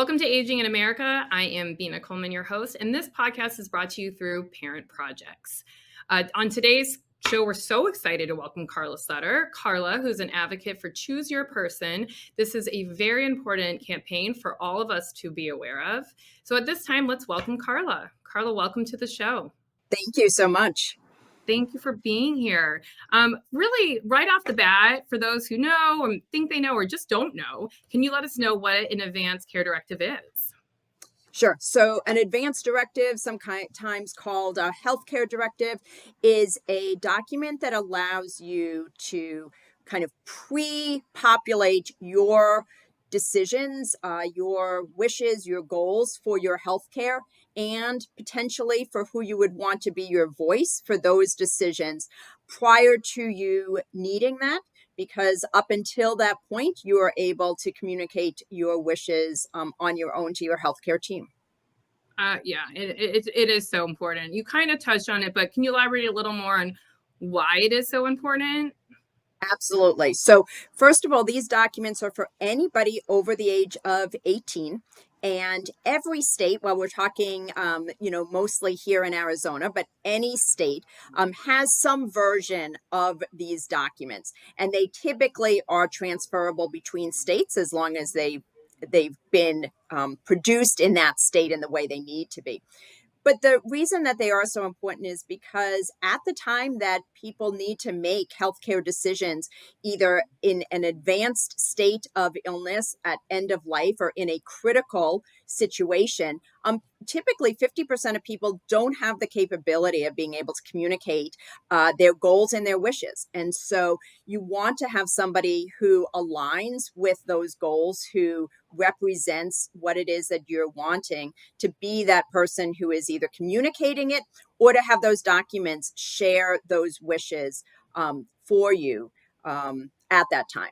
Welcome to Aging in America. I am Bina Coleman, your host, and this podcast is brought to you through Parent Projects. On today's show, we're so excited to welcome Carla Sutter. Carla, who's an advocate for Choose Your Person. This is a very important campaign for all of us to be aware of. So at this time, let's welcome Carla. Carla, welcome to the show. Thank you so much. Thank you for being here. Really, right off the bat, for those who know or think they know or just don't know, can you let us know what an advanced care directive is? Sure. So an advanced directive, sometimes called a healthcare directive, is a document that allows you to kind of pre-populate your decisions, your wishes, your goals for your healthcare, and potentially for who you would want to be your voice for those decisions prior to you needing that. Because up until that point, you are able to communicate your wishes on your own to your healthcare team. It is so important. You kind of touched on it, but can you elaborate a little more on why it is so important? Absolutely. So, first of all, these documents are for anybody over the age of 18. And every state, while we're talking, mostly here in Arizona, but any state has some version of these documents. And they typically are transferable between states as long as they've been produced in that state in the way they need to be. But the reason that they are so important is because at the time that people need to make healthcare decisions, either in an advanced state of illness at end of life or in a critical situation, typically 50% of people don't have the capability of being able to communicate their goals and their wishes. And so you want to have somebody who aligns with those goals, who represents what it is that you're wanting, to be that person who is either communicating it or to have those documents share those wishes for you at that time.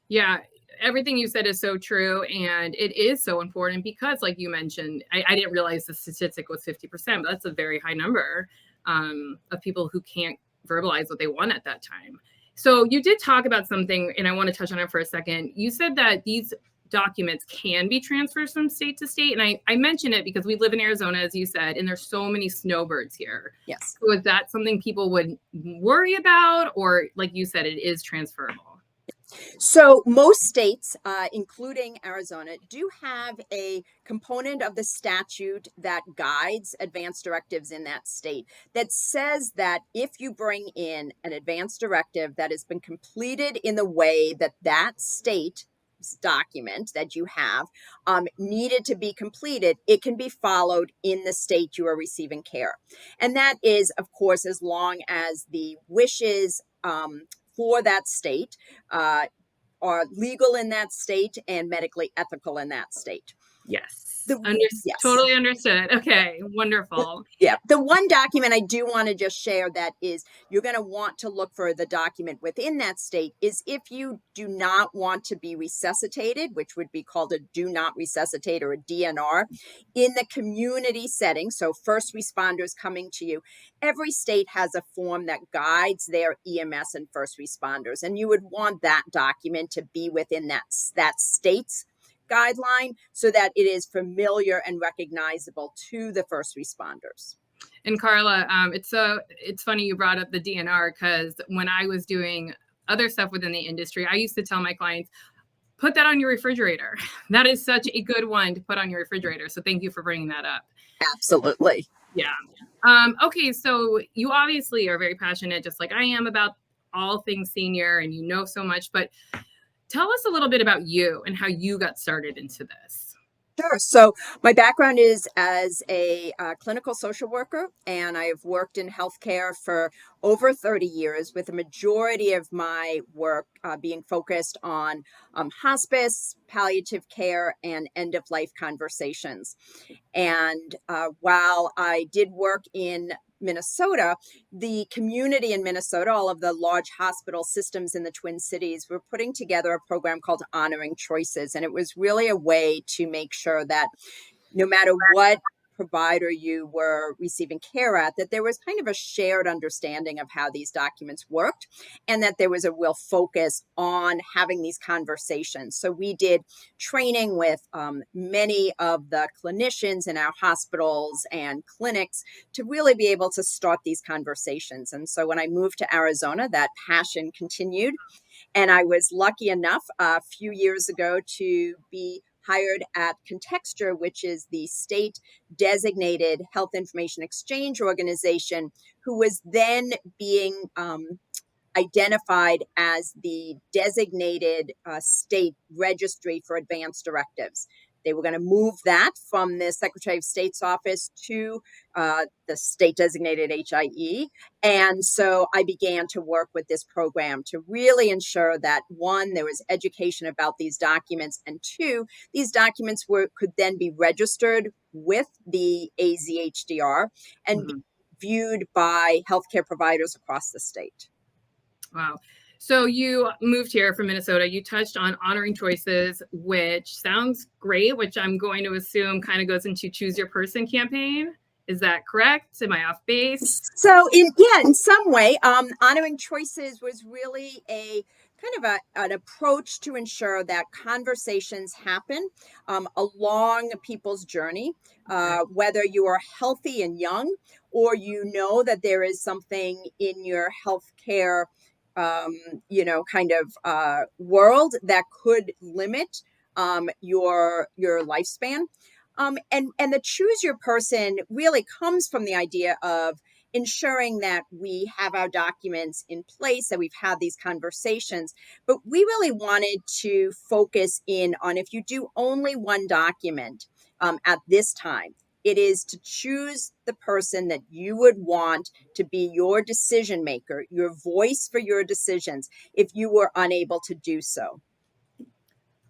Yeah, everything you said is so true. And it is so important because, like you mentioned, I didn't realize the statistic was 50%, but that's a very high number of people who can't verbalize what they want at that time. So you did talk about something, and I want to touch on it for a second. You said that these documents can be transferred from state to state. And I mention it because we live in Arizona, as you said, and there's so many snowbirds here. Yes. So is that something people would worry about? Or like you said, it is transferable? So most states, including Arizona, do have a component of the statute that guides advanced directives in that state that says that if you bring in an advanced directive that has been completed in the way that that state document that you have needed to be completed, it can be followed in the state you are receiving care. And that is, of course, as long as the wishes for that state are legal in that state and medically ethical in that state. Yes. Yes. Totally understood. Okay, wonderful. Yeah. The one document I do want to just share that is you're going to want to look for the document within that state is if you do not want to be resuscitated, which would be called a do not resuscitate or a DNR, in the community setting. So first responders coming to you, every state has a form that guides their EMS and first responders. And you would want that document to be within that state's guideline so that it is familiar and recognizable to the first responders. And Carla, it's funny you brought up the DNR because when I was doing other stuff within the industry, I used to tell my clients, put that on your refrigerator. That is such a good one to put on your refrigerator. So thank you for bringing that up. Absolutely. Yeah. Okay, so you obviously are very passionate, just like I am, about all things senior, and you know so much, but tell us a little bit about you and how you got started into this. Sure. So my background is as a clinical social worker, and I have worked in healthcare for over 30 years, with the majority of my work being focused on hospice, palliative care, and end-of-life conversations. And while I did work in Minnesota, the community in Minnesota, all of the large hospital systems in the Twin Cities, were putting together a program called Honoring Choices. And it was really a way to make sure that no matter what provider you were receiving care at, that there was kind of a shared understanding of how these documents worked, and that there was a real focus on having these conversations. So we did training with many of the clinicians in our hospitals and clinics to really be able to start these conversations. And so when I moved to Arizona, that passion continued. And I was lucky enough a few years ago to be hired at Contexture, which is the state designated health information exchange organization, who was then being identified as the designated state registry for advanced directives. They were going to move that from the Secretary of State's office to the state designated HIE. And so I began to work with this program to really ensure that, one, there was education about these documents, and two, these documents could then be registered with the AZHDR and be viewed by healthcare providers across the state. Wow. So you moved here from Minnesota. You touched on honoring choices, which sounds great, which I'm going to assume kind of goes into choose your person campaign. Is that correct? Am I off base? So in some way, honoring choices was really a kind of an approach to ensure that conversations happen along people's journey, whether you are healthy and young, or you know that there is something in your healthcare world that could limit your lifespan. And the choose your person really comes from the idea of ensuring that we have our documents in place, that we've had these conversations. But we really wanted to focus in on, if you do only one document at this time, it is to choose the person that you would want to be your decision maker, your voice for your decisions, if you were unable to do so.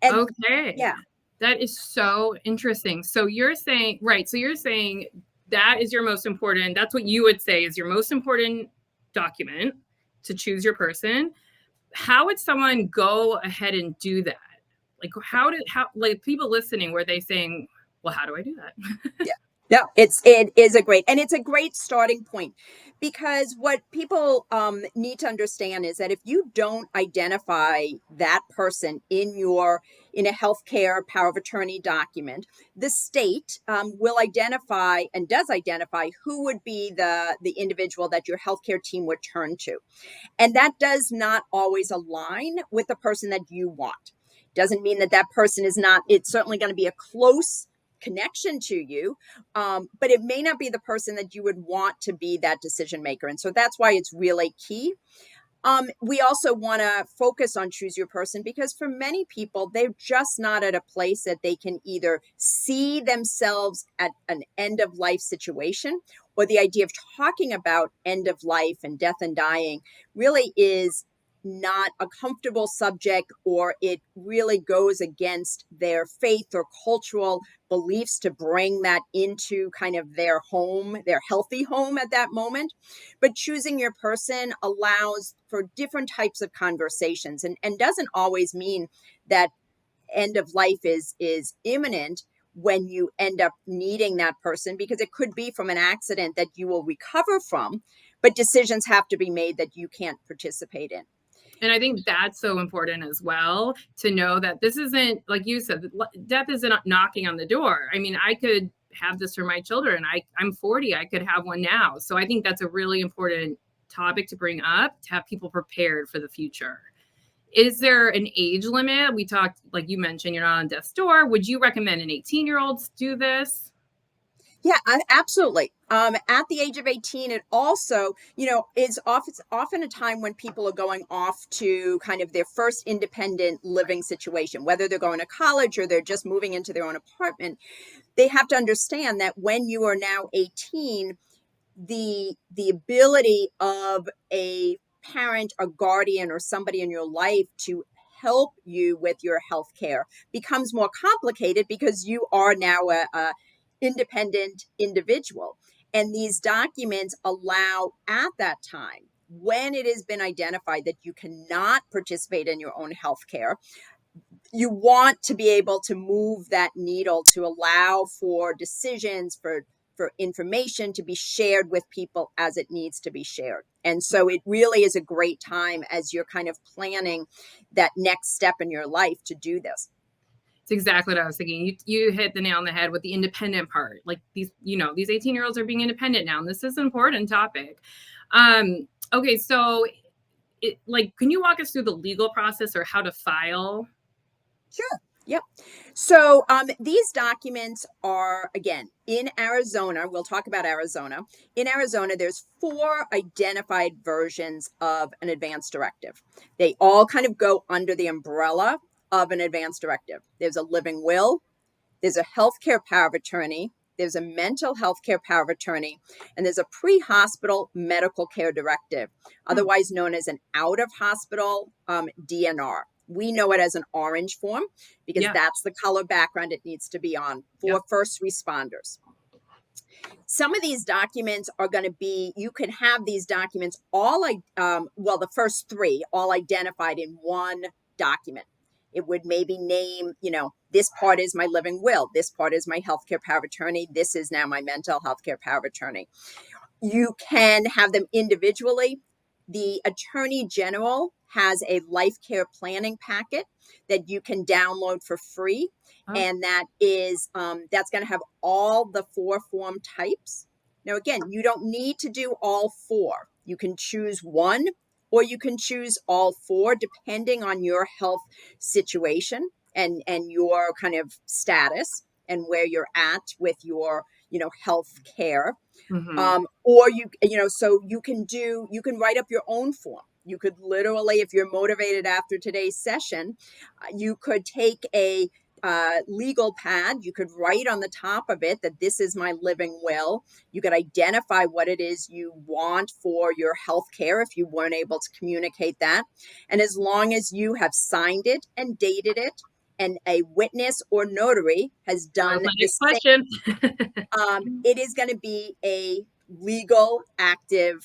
And okay. yeah. That is so interesting. So you're saying, right. So you're saying that is your most important, that's what you would say is your most important document to choose your person. How would someone go ahead and do that? Like like people listening, were they saying, well, how do I do that? Yeah, it is it's a great starting point, because what people need to understand is that if you don't identify that person in a healthcare power of attorney document, the state will identify and does identify who would be the individual that your healthcare team would turn to, and that does not always align with the person that you want. Doesn't mean that that person is not. It's certainly going to be a close connection to you, but it may not be the person that you would want to be that decision maker. And so that's why it's really key. We also want to focus on choose your person, because for many people, they're just not at a place that they can either see themselves at an end of life situation, or the idea of talking about end of life and death and dying really is not a comfortable subject, or it really goes against their faith or cultural beliefs to bring that into kind of their home, their healthy home at that moment. But choosing your person allows for different types of conversations, and doesn't always mean that end of life is imminent when you end up needing that person, because it could be from an accident that you will recover from, but decisions have to be made that you can't participate in. And I think that's so important as well, to know that this isn't, like you said, death isn't knocking on the door. I mean, I could have this for my children. I'm 40, I could have one now. So I think that's a really important topic to bring up, to have people prepared for the future. Is there an age limit? We talked, like you mentioned, you're not on death's door. Would you recommend an 18-year-old do this? Yeah, absolutely. At the age of 18, it also, is often a time when people are going off to kind of their first independent living situation, whether they're going to college or they're just moving into their own apartment. They have to understand that when you are now 18, the ability of a parent, a guardian, or somebody in your life to help you with your health care becomes more complicated, because you are now a independent individual. And these documents allow, at that time, when it has been identified that you cannot participate in your own health care, you want to be able to move that needle to allow for decisions, for for information to be shared with people as it needs to be shared. And so it really is a great time as you're kind of planning that next step in your life to do this. It's exactly what I was thinking. You hit the nail on the head with the independent part. Like these 18-year-olds are being independent now, and this is an important topic. Okay, so can you walk us through the legal process or how to file? Sure. Yep. So these documents are, again, in Arizona. We'll talk about Arizona. In Arizona, there's 4 identified versions of an advance directive. They all kind of go under the umbrella of an advance directive. There's a living will, there's a healthcare power of attorney, there's a mental health care power of attorney, and there's a pre-hospital medical care directive, otherwise known as an out-of-hospital DNR. We know it as an orange form because that's the color background it needs to be on for first responders. Some of these documents are going to be, you can have these documents all, the first 3 all identified in one document. It would maybe name, this part is my living will, this part is my healthcare power of attorney, this is now my mental healthcare power of attorney. You can have them individually. The Attorney General has a life care planning packet that you can download for free. And that is, that's going to have all the 4 form types. Now, again, you don't need to do all 4. You can choose one, or you can choose all 4, depending on your health situation and your kind of status and where you're at with your, health care. Or so you can write up your own form. You could literally, if you're motivated after today's session, you could take a legal pad. You could write on the top of it that this is my living will. You could identify what it is you want for your health care if you weren't able to communicate that. And as long as you have signed it and dated it, and a witness or notary has done the question. It is going to be a legal active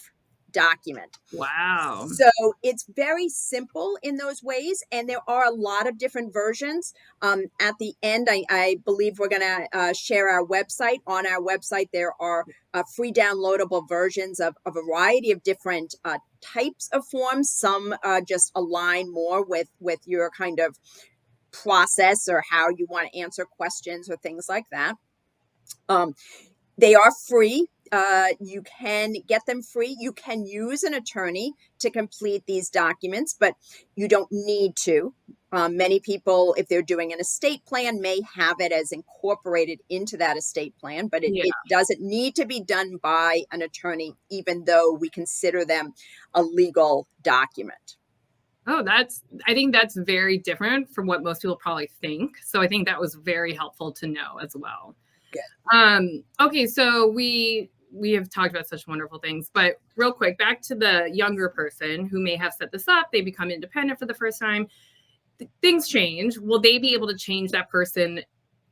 document. Wow. So it's very simple in those ways. And there are a lot of different versions. At the end, I believe we're going to share our website. On our website, there are free downloadable versions of a variety of different types of forms. Some just align more with your kind of process or how you want to answer questions or things like that. They are free. You can get them free. You can use an attorney to complete these documents, but you don't need to. Many people, if they're doing an estate plan, may have it as incorporated into that estate plan, but it doesn't need to be done by an attorney, even though we consider them a legal document. Oh, I think that's very different from what most people probably think. So I think that was very helpful to know as well. Good. Okay, so we have talked about such wonderful things, but real quick, back to the younger person who may have set this up, they become independent for the first time. Things change. Will they be able to change that person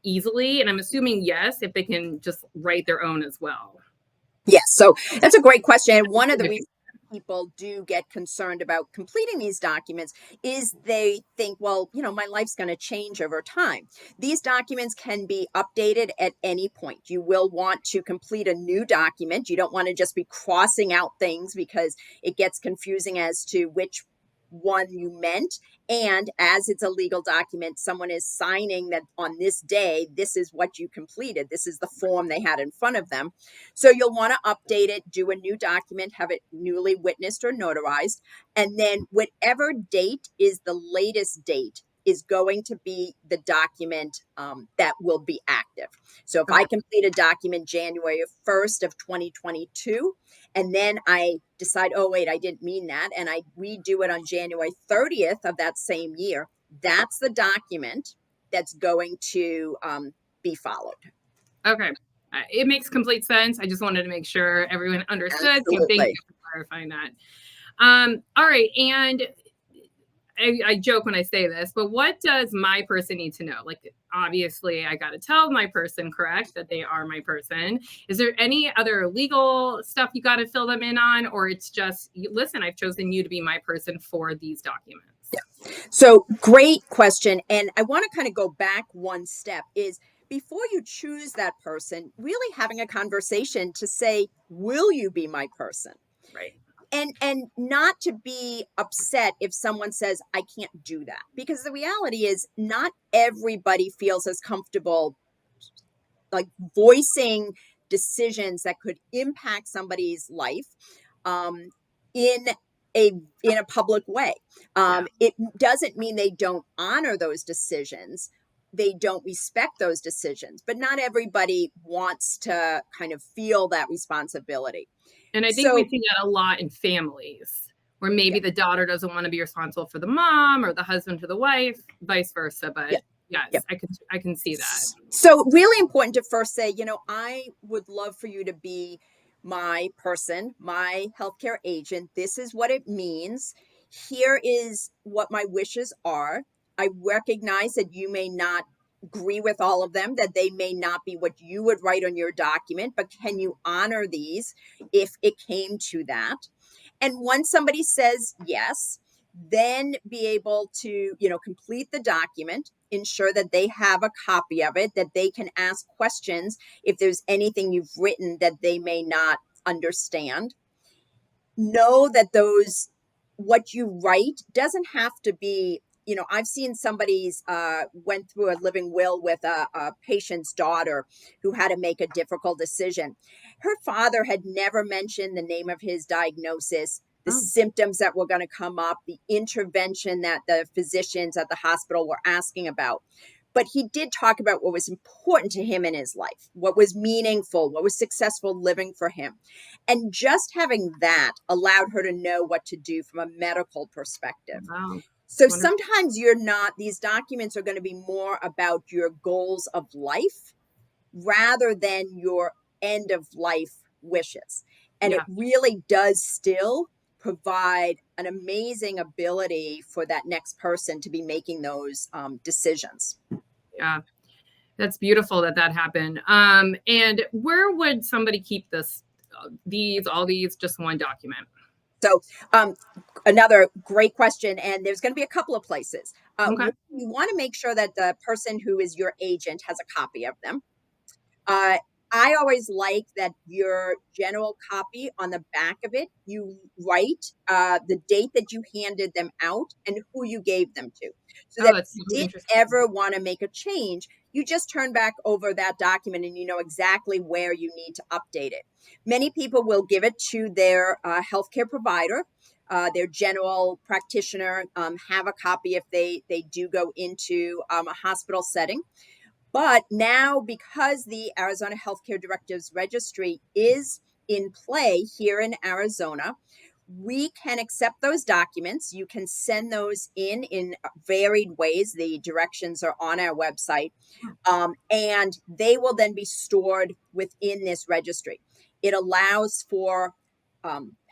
easily? And I'm assuming yes, if they can just write their own as well. Yes, so that's a great question. And one of the reasons people do get concerned about completing these documents is they think, well, my life's going to change over time. These documents can be updated at any point. You will want to complete a new document. You don't want to just be crossing out things because it gets confusing as to which one you meant. And as it's a legal document, someone is signing that on this day, this is what you completed. This is the form they had in front of them. So you'll want to update it, do a new document, have it newly witnessed or notarized. And then whatever date is the latest date is going to be the document that will be active. So if I complete a document January 1st of 2022, and then I decide, oh, wait, I didn't mean that, and I redo it on January 30th of that same year, that's the document that's going to be followed. Okay. It makes complete sense. I just wanted to make sure everyone understood. Absolutely. So thank you for clarifying that. All right. And I joke when I say this, but what does my person need to know? Like, obviously, I got to tell my person, correct, that they are my person. Is there any other legal stuff you got to fill them in on? Or it's just, listen, I've chosen you to be my person for these documents? Yeah. So great question. And I want to kind of go back one step is before you choose that person, really having a conversation to say, will you be my person? Right. And not to be upset if someone says I can't do that, because the reality is not everybody feels as comfortable like voicing decisions that could impact somebody's life um, in a public way. Yeah. It doesn't mean they don't honor those decisions. They don't respect those decisions, but not everybody wants to kind of feel that responsibility. And I think we So, see that a lot in families where yeah, maybe the daughter doesn't want to be responsible for the mom or the husband for the wife, vice versa. yeah, But yeah. yes, I can see that. So, really important to first say, I would love for you to be my person, my healthcare agent. This is what it means. Here is what my wishes are. I recognize that you may not agree with all of them, that they may not be what you would write on your document, but can you honor these if it came to that? And once somebody says yes, then be able to, complete the document, ensure that they have a copy of it, that they can ask questions if there's anything you've written that they may not understand. Know that those what you write doesn't have to be, I've seen somebody's went through a living will with a patient's daughter who had to make a difficult decision. Her father had never mentioned the name of his diagnosis, the Oh, symptoms that were going to come up, the intervention that the physicians at the hospital were asking about. But he did talk about what was important to him in his life, what was meaningful, what was successful living for him. And just having that allowed her to know what to do from a medical perspective. wow. So Wonderful. sometimes these documents are going to be more about your goals of life rather than your end of life wishes. And it Yeah. really does still provide an amazing ability for that next person to be making those decisions. Yeah. That's beautiful that that happened. And where would somebody keep all these, just one document? So, another great question, and there's going to be a couple of places. Okay. You want to make sure that the person who is your agent has a copy of them. Uh, I always like that your general copy on the back of it, you write the date that you handed them out and who you gave them to. So Oh, that that's if so you did interesting. ever want to make a change, you just turn back over that document and you know exactly where you need to update it. Many people will give it to their healthcare provider. Their general practitioner, have a copy if they do go into a hospital setting. But now, because the Arizona Healthcare Directives Registry is in play here in Arizona, we can accept those documents. You can send those in varied ways. The directions are on our website, and they will then be stored within this registry. It allows for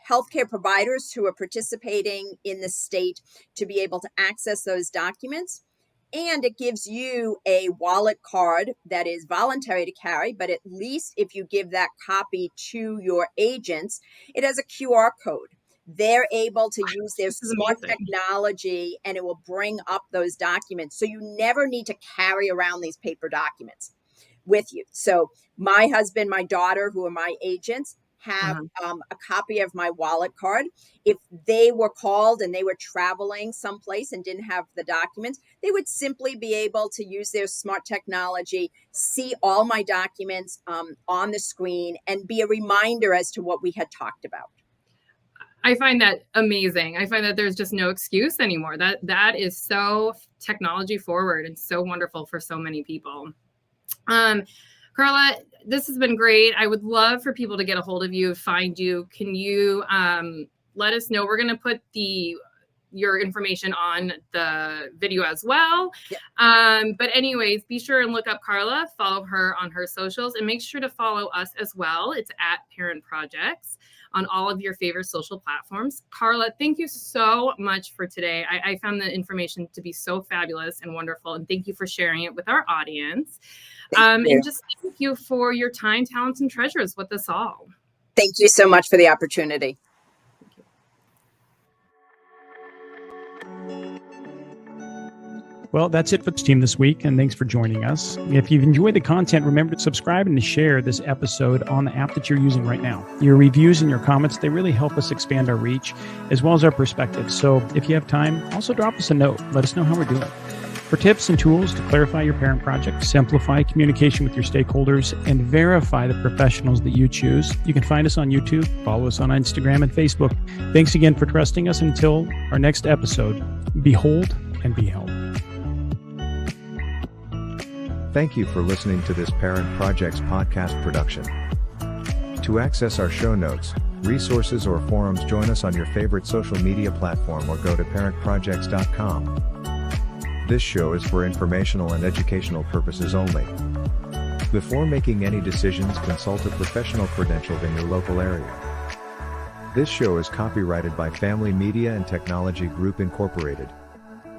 healthcare providers who are participating in the state to be able to access those documents. And it gives you a wallet card that is voluntary to carry, but at least if you give that copy to your agents, it has a QR code. They're able to use their This is smart amazing. technology and it will bring up those documents. So you never need to carry around these paper documents with you. So my husband, my daughter, who are my agents, have Uh-huh. a copy of my wallet card. If they were called and they were traveling someplace and didn't have the documents, they would simply be able to use their smart technology, see all my documents on the screen, and be a reminder as to what we had talked about. I find that amazing. I find that there's just no excuse anymore. That is so technology forward and so wonderful for so many people. Um, Carla, this has been great. I would love for people to get a hold of you, find you. Can you let us know? We're going to put your information on the video as well. Yeah. But anyways, be sure and look up Carla, follow her on her socials, and make sure to follow us as well. It's at Parent Projects on all of your favorite social platforms. Carla, thank you so much for today. I found the information to be so fabulous and wonderful, and thank you for sharing it with our audience. Thank And you. just thank you for your time, talents, and treasures with us all. Thank you so much for the opportunity. Thank you. Well, that's it for the team this week, and thanks for joining us. If you've enjoyed the content, remember to subscribe and to share this episode on the app that you're using right now. Your reviews and your comments, they really help us expand our reach as well as our perspective. So if you have time, also drop us a note. Let us know how we're doing. For tips and tools to clarify your parent project, simplify communication with your stakeholders, and verify the professionals that you choose, you can find us on YouTube, follow us on Instagram and Facebook. Thanks again for trusting us. Until our next episode, behold and be held. Thank you for listening to this Parent Projects podcast production. To access our show notes, resources, or forums, join us on your favorite social media platform or go to parentprojects.com. This show is for informational and educational purposes only. Before making any decisions, consult a professional credentialed in your local area. This show is copyrighted by Family Media and Technology Group Incorporated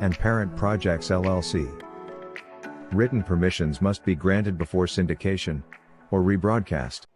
and Parent Projects LLC. Written permissions must be granted before syndication or rebroadcast.